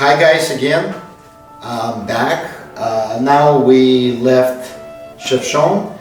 Hi guys again, I'm back. Now we left Chefchaouen.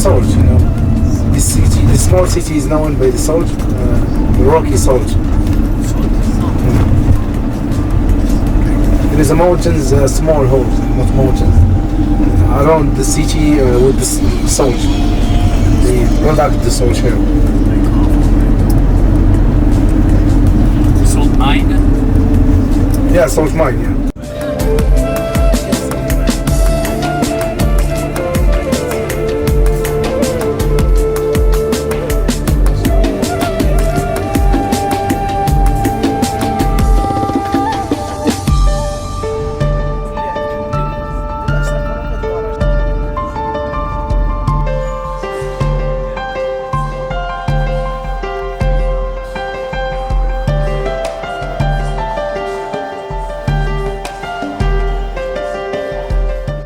Salt, you know. This city, the small city is known by the salt, the rocky salt. There is a mountains, small hills, not mountains, around the city with the salt. They product the salt here. Salt mine? Yeah, salt mine, yeah.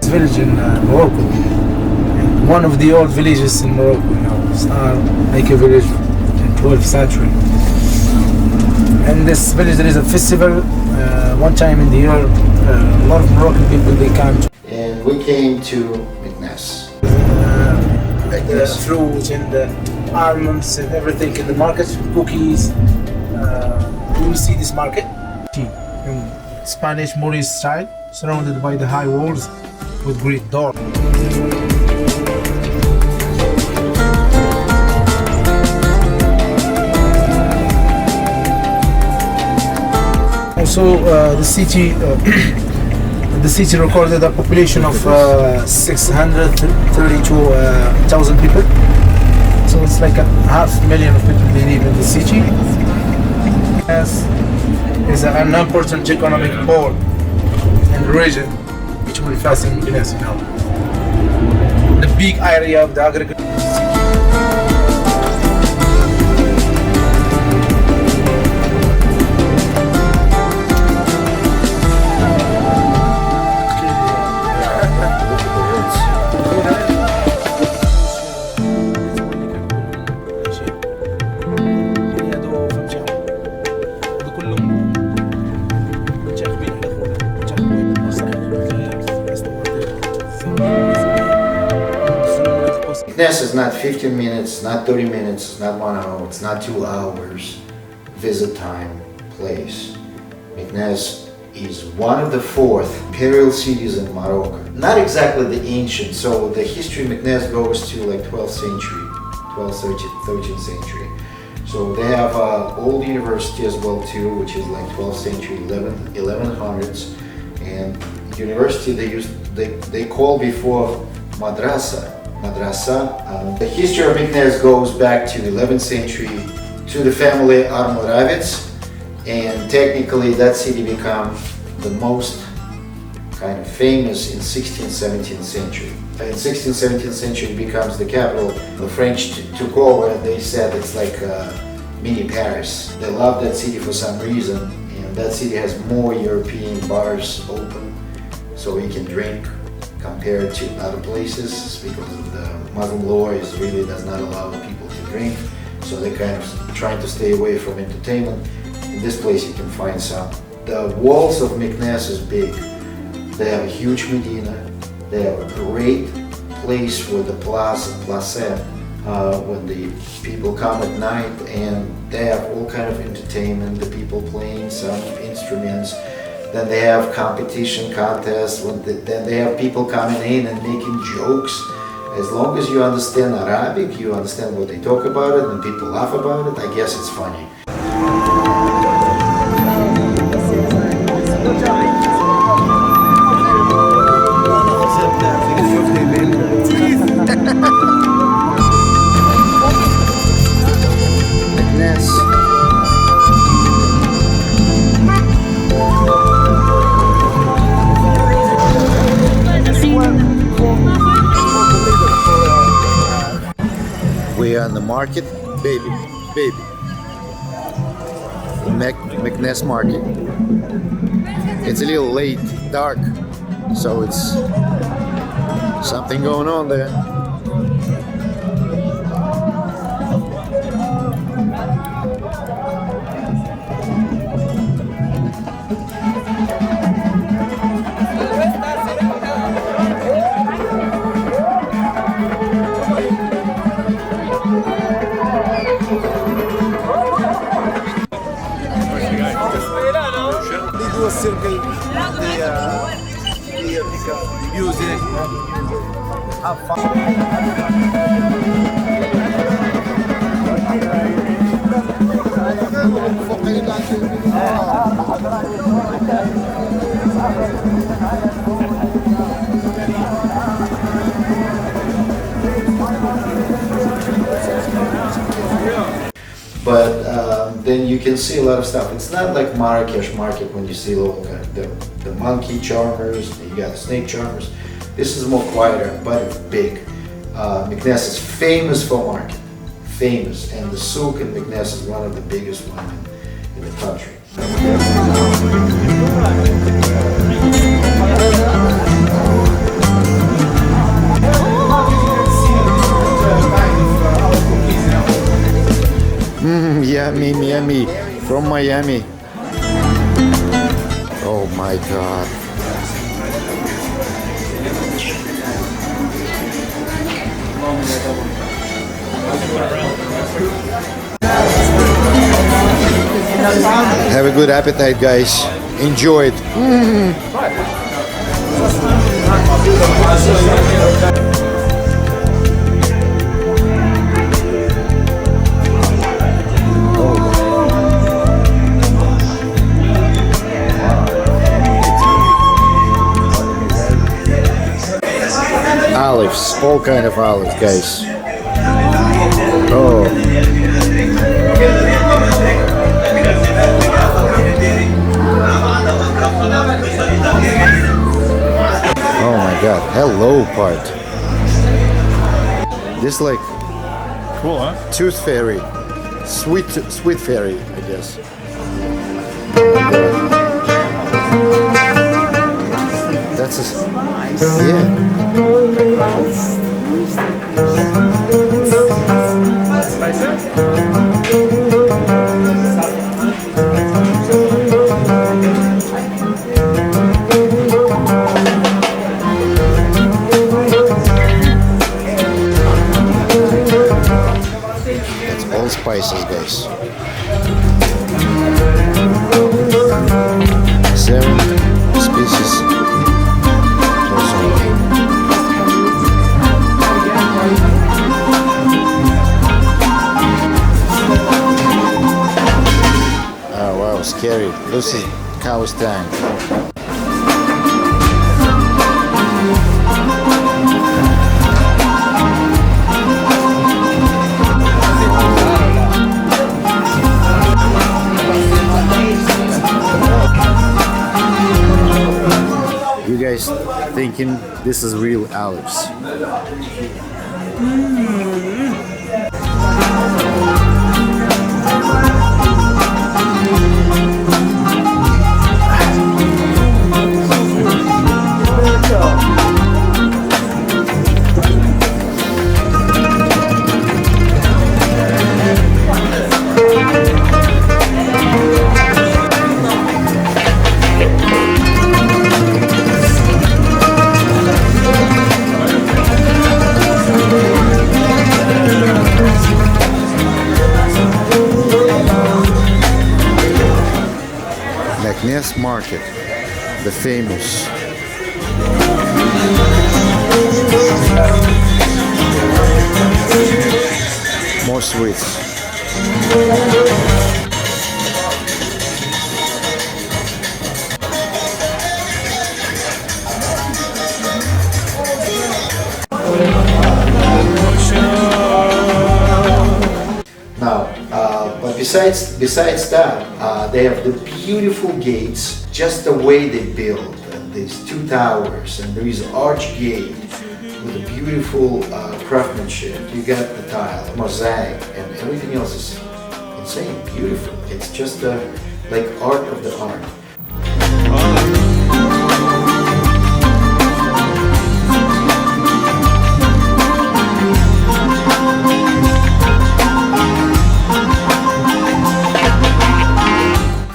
Village in Morocco, one of the old villages in Morocco, you know. It's like a village in 12th century. And this village, there is a festival one time in the year. A lot of Moroccan people, they come to, And we came to MEKNES. the fruit and the almonds and everything in the market, cookies. You will see this market in Spanish Moorish style, surrounded by the high walls with great door. Also, the city the city recorded a population of 632,000 people. So it's like a half million of people they live in the city. Yes, is an important economic pole in the region, which will fasten MEKNES, you know. The big area of the agriculture. MEKNES is not 15 minutes, not 30 minutes, not 1 hour, it's not 2 hours visit time place. MEKNES is one of the 4th imperial cities in Morocco. Not exactly the ancient, so the history of MEKNES goes to like 12th century, 12th, 13th century. So they have old university as well too, which is like 12th century, 1100s. And university they call before madrasa. The history of MEKNES goes back to 11th century to the family Almoravids, and technically that city became the most kind of famous in 16th, 17th century. In 16th, 17th century it becomes the capital. The French took over and they said it's like mini Paris. They love that city for some reason, and that city has more European bars open so you can drink compared to other places, because of the Muslim law is really does not allow people to drink, so they kind of trying to stay away from entertainment. In this place you can find some. The walls of MEKNES is big. They have a huge Medina. They have a great place for the plaza when the people come at night, and they have all kind of entertainment, the people playing some instruments. Then they have competition contests, then they have people coming in and making jokes. As long as you understand Arabic, you understand what they talk about it, and people laugh about it, I guess it's funny. MEKNES. We are in the market, baby. The MEKNES market. It's a little late, dark, so it's something going on there. They do a circle, music, have But then you can see a lot of stuff. It's not like Marrakesh market when you see all the monkey charmers, you got the snake charmers. This is more quieter, but it's big. MEKNES is famous for market, famous, and the souk in MEKNES is one of the biggest ones in the country. Yummy, from Miami. Oh my God. Have a good appetite, guys. Enjoy it. Olives, all kind of olives, guys. Oh. Oh my God, hello part. This like Cool, huh? tooth fairy, sweet fairy, I guess. That's a, yeah. It's all spices, guys. 7 species. Oh wow, scary. This is cow's tank. You guys thinking this is real olives? MEKNES market, the famous. More sweets. Now, but besides that, they have the beautiful gates, just the way they build. These 2 towers, and there is arch gate with a beautiful craftsmanship. You got the tile, mosaic, and everything else is insane, beautiful. It's just like art of the art.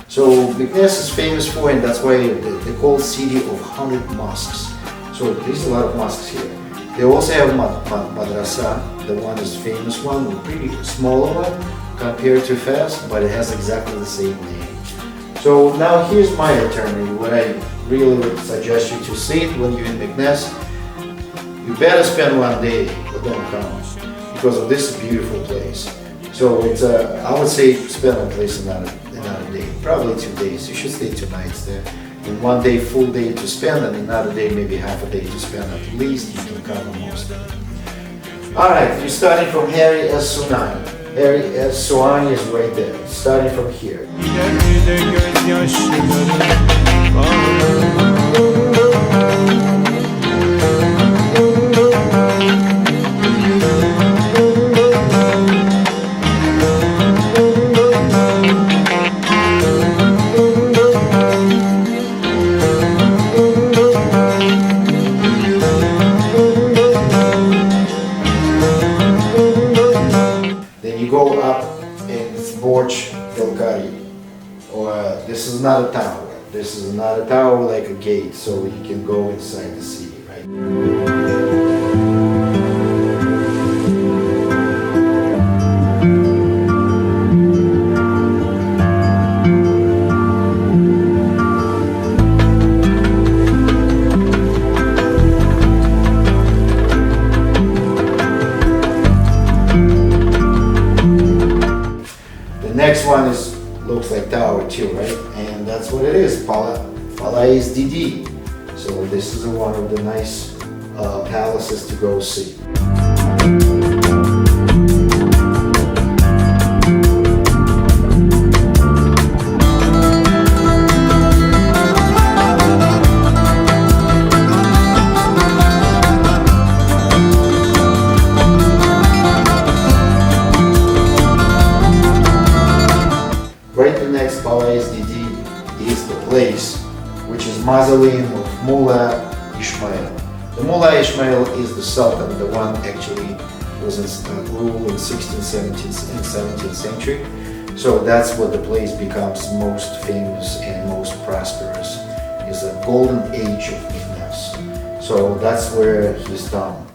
So MEKNES is famous for, and that's why they call city of 100 mosques. So there's a lot of mosques here. They also have madrasa. The one is famous one, a pretty smaller one compared to Fez, but it has exactly the same name. So now here's my alternative. What I really would suggest you to see it when you're in MEKNES. You better spend one day, but don't come, because of this beautiful place. So it's I would say spend at least another day, probably 2 days. You should stay 2 nights there. And one day, full day to spend, and another day, maybe half a day to spend at least. You can cover most of it. Alright, you're starting from Harry S. Sunani. Harry S. Sunani is right there, starting from here. This is not a tower. This is not a tower like a gate, so you can go inside the city, right? The next one looks like tower too, right? And that's what it is, Palais Didi. So this is one of the nice palaces to go see. Palais Didi is the place which is mausoleum of Mullah Ismail. The Mullah Ismail is the Sultan, the one actually was in rule in 16th, 17th and 17th century. So that's what the place becomes most famous and most prosperous, is a golden age of MEKNES. So that's where he's done.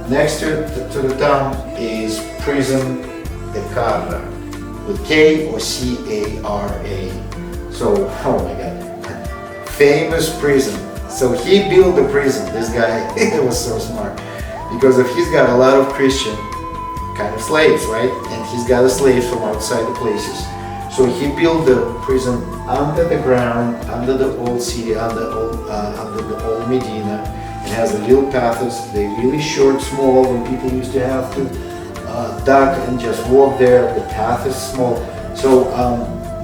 Next to the town is Prison de Carra, with K or C-A-R-A. So, oh my God, famous prison. So he built the prison, this guy, he was so smart. Because if he's got a lot of Christian kind of slaves, right? And he's got the slaves from outside the places. So he built the prison under the ground, under the old city, under the old Medina. It has a little paths, they're really short, small, when people used to have to duck and just walk there, the path is small. So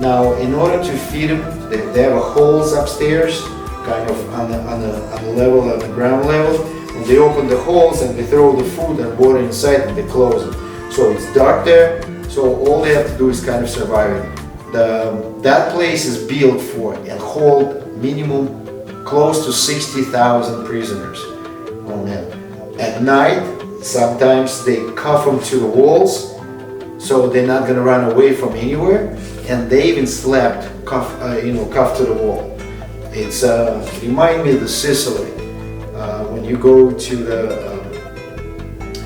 now in order to feed them, they have holes upstairs, kind of on the level, on the ground level. And they open the holes and they throw the food and water inside and they close it. So it's dark there, so all they have to do is kind of survive it. That place is built for and hold minimum close to 60,000 prisoners. Oh man. At night, sometimes they cuff them to the walls, so they're not gonna run away from anywhere. And they even slept cuffed to the wall. It's remind me of the Sicily. When you go to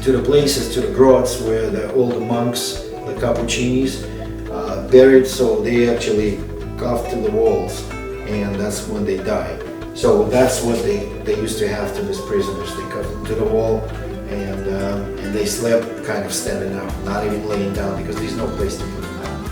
the places, to the grots where all the monks, the Cappuccinis, buried, so they actually cuffed to the walls, and that's when they die. So that's what they used to have to these prisoners. They cuffed them to the wall, and they slept kind of standing up, not even laying down, because there's no place to put them down.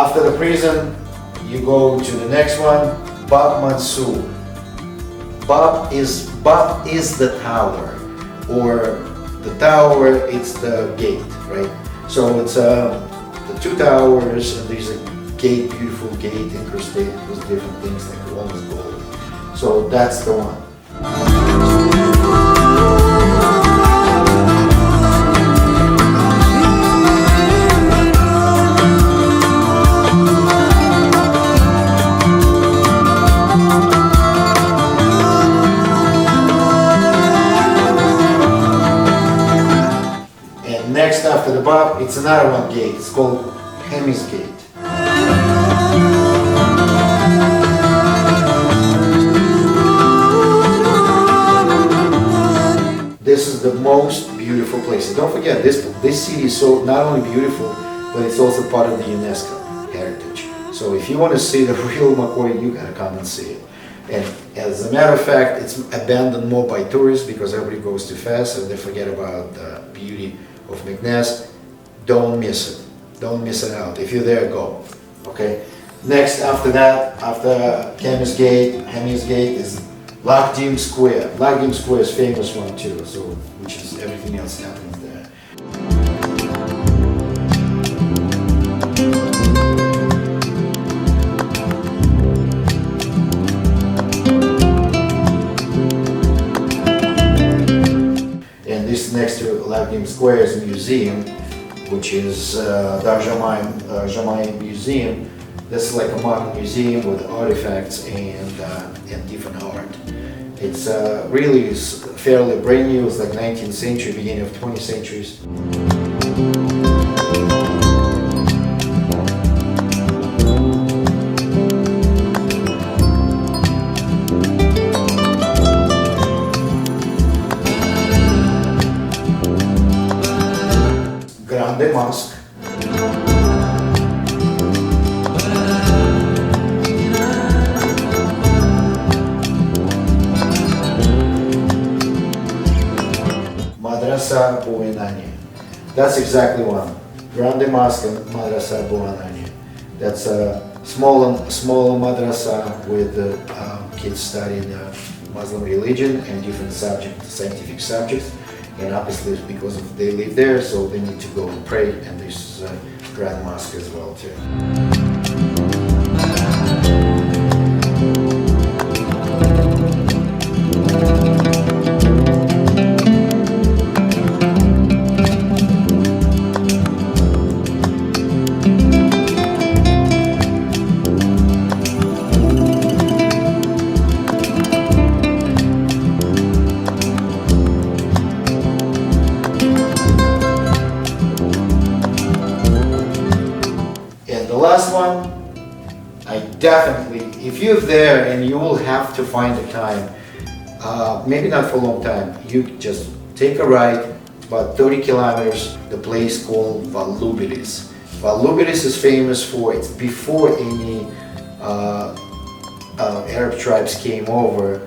After the prison, you go to the next one, Bab Mansour. Bab is the tower, or the tower, it's the gate, right? So it's the two towers, and there's a gate, beautiful gate, incrusted with different things like almost gold. So that's the one. Next after the Bab, it's another one gate. It's called MEKNES gate. This is the most beautiful place. And don't forget, this city is so not only beautiful, but it's also part of the UNESCO heritage. So if you want to see the real McCoy, you gotta come and see it. And as a matter of fact, it's abandoned more by tourists because everybody goes too fast and they forget about the beauty of MEKNES. Don't miss it. Don't miss it out. If you're there, go. Okay. Next, after that, after MEKNES gate is Lakdim Square. Lakdim Square is famous one too. So, which is everything else happening there. Next to Lakdim Square is a museum, which is the Jamai Museum. This is like a modern museum with artifacts and different art. It's really fairly brand new. It's like 19th century, beginning of 20th centuries. Grande Mosque. Madrasa Buenania. That's exactly one. Grande Mosque and Madrasa Buenania. That's a small madrasa with kids studying the Muslim religion and different scientific subjects. And obviously it's because they live there, so they need to go and pray, and there's a Grand Mosque as well too. Last one, I definitely, if you're there and you will have to find a time, maybe not for a long time, you just take a ride, about 30 kilometers, the place called Volubilis. Volubilis is famous for, it's before any Arab tribes came over,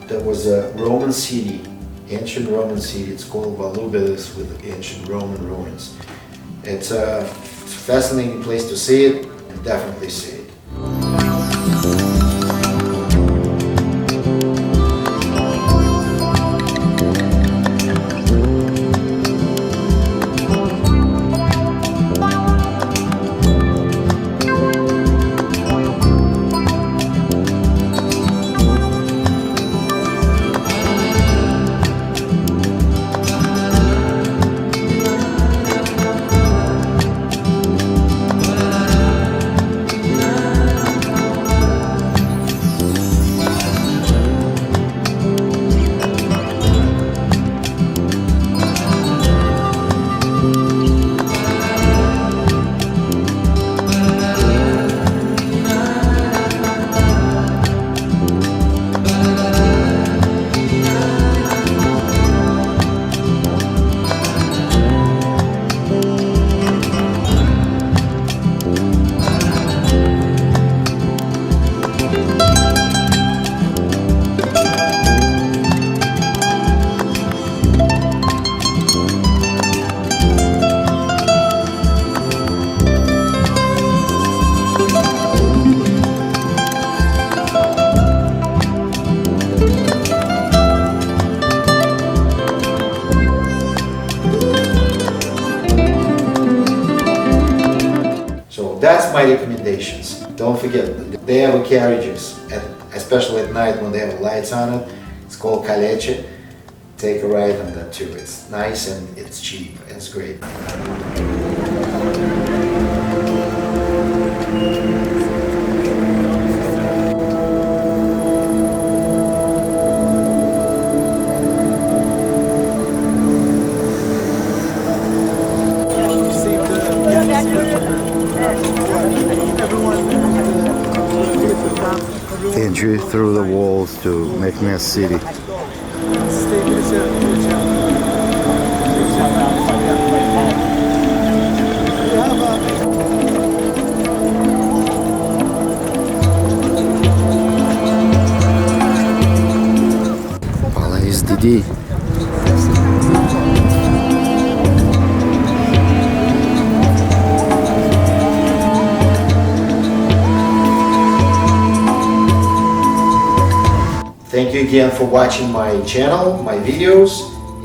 there was a Roman city, ancient Roman city, it's called Volubilis with ancient Roman ruins. It's a fascinating place to see it, and definitely see it. my recommendations. Don't forget, they have carriages, especially at night when they have lights on it. It's called Kaleche. Take a ride on that too. It's nice and it's cheap. It's great. Entry through the walls to MEKNES city. Palais Didi. Thank you again for watching my channel, my videos,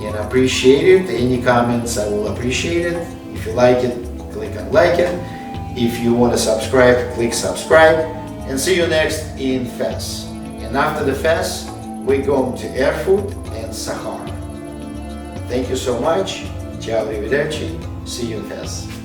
and I appreciate it. Any comments, I will appreciate it. If you like it, click on like it. If you want to subscribe, click subscribe. And see you next in Fes. And after the Fes, we're going to Erfurt and Sahara. Thank you so much. Ciao, arrivederci. See you in Fes.